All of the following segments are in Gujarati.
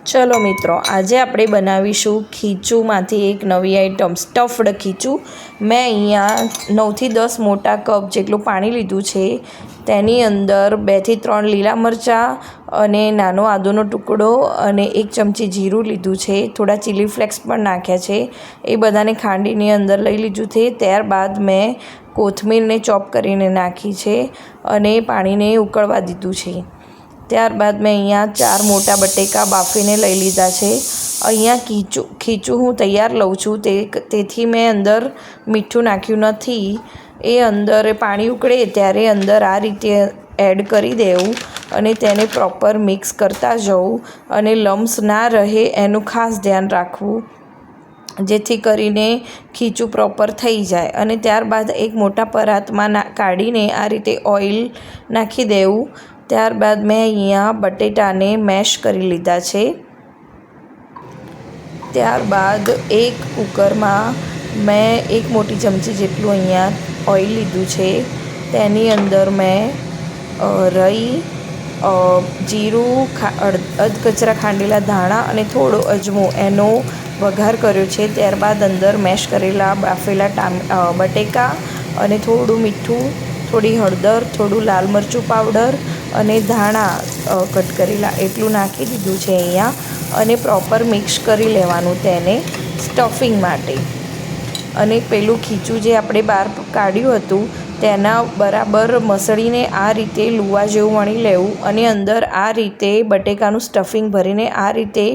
ચલો મિત્રો, આજે આપણે બનાવીશું ખીચુંમાંથી એક નવી આઈટમ સ્ટફ્ડ ખીચું। મેં અહીંયા 9થી 10 મોટા કપ જેટલું પાણી લીધું છે। તેની અંદર 2 થી 3 લીલા મરચાં અને નાનો આદુનો ટુકડો અને 1 ચમચી જીરું લીધું છે। થોડા ચીલી ફ્લેક્સ પણ નાખ્યા છે। એ બધાને ખાંડીની અંદર લઈ લીધું છે। ત્યારબાદ મેં કોથમીરને ચોપ કરીને નાખી છે અને પાણીને ઉકળવા દીધું છે। ત્યારબાદ મેં અહીંયા 4 મોટા બટેકા બાફીને લઈ લીધા છે। અહીંયા ખીચું હું તૈયાર લઉં છું, તેથી મેં અંદર મીઠું નાખ્યું નથી। એ અંદર પાણી ઉકળે ત્યારે અંદર આ રીતે એડ કરી દેવું અને તેને પ્રોપર મિક્સ કરતા જવું અને લમ્સ ના રહે એનું ખાસ ધ્યાન રાખવું, જેથી કરીને ખીચું પ્રોપર થઈ જાય। અને ત્યારબાદ એક મોટા પરાતમાં કાઢીને આ રીતે ઓઇલ નાખી દેવું। ત્યારબાદ મેં અહીંયા બટેટાને મેશ કરી લીધા છે। ત્યારબાદ એક કુકરમાં મેં 1 મોટી ચમચી જેટલું અહીંયા ઓઇલ લીધું છે। તેની અંદર મેં રઈ, જીરું, અધકચરા ખાંડેલા ધાણા અને થોડો અજમો એનો વઘાર કર્યો છે। ત્યારબાદ અંદર મેશ કરેલા બાફેલા બટેકા અને થોડું મીઠું, થોડી હળદર, થોડું લાલ મરચું પાવડર અને ધાણા કટ કરેલા એટલું નાખી દીધું છે અહીંયા અને પ્રોપર મિક્સ કરી લેવાનું તેને સ્ટફિંગ માટે। અને પેલું ખીચું જે આપણે બહાર કાઢ્યું હતું તેના બરાબર મસળીને આ રીતે લુવા જેવું વણી લેવું અને અંદર આ રીતે બટેકાનું સ્ટફિંગ ભરીને આ રીતે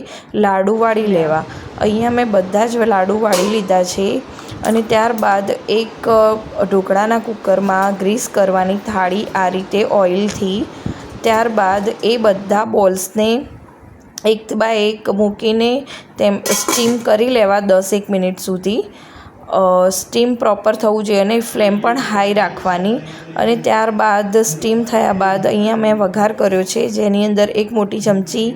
લાડુ વાળી લેવા। અહીંયા મેં બધા જ લાડુ વાળી લીધા છે। અને ત્યારબાદ એક ઢોકળાના કુકરમાં ગ્રીસ કરવાની થાળી આ રીતે ઓઇલથી। ત્યારબાદ એ બધા બોલ્સને 1 બાય 1 મૂકીને તેમ સ્ટીમ કરી લેવા 10-1 મિનિટ સુધી। સ્ટીમ પ્રોપર થવું જોઈએ અને ફ્લેમ પણ હાઈ રાખવાની। અને ત્યારબાદ સ્ટીમ થયા બાદ અહીંયા મેં વઘાર કર્યો છે, જેની અંદર 1 મોટી ચમચી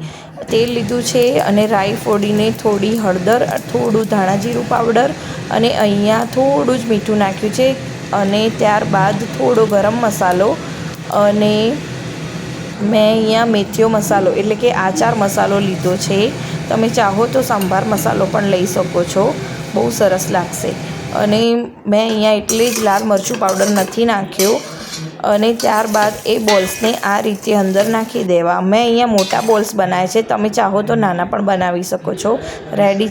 તેલ લીધું છે અને રાઈ ફોડીને થોડી હળદર, થોડું ધાણા જીરું પાવડર અને અહીંયા થોડું જ મીઠું નાખ્યું છે અને ત્યારબાદ થોડો ગરમ મસાલો અને મેં અહીંયા મેથીઓ મસાલો એટલે કે આચાર મસાલો લીધો છે। તમે ચાહો તો સંભાર મસાલો પણ લઈ શકો છો, બહુ સરસ લાગશે। અને મેં અહીંયા એટલે જ લાલ મરચું પાવડર નથી નાખ્યો। અને ત્યારબાદ એ બોલ્સને આ રીતે અંદર નાખી દેવા। મેં અહીંયા મોટા બોલ્સ બનાવ્યા છે, તમે ચાહો તો નાના પણ બનાવી શકો છો। રેડી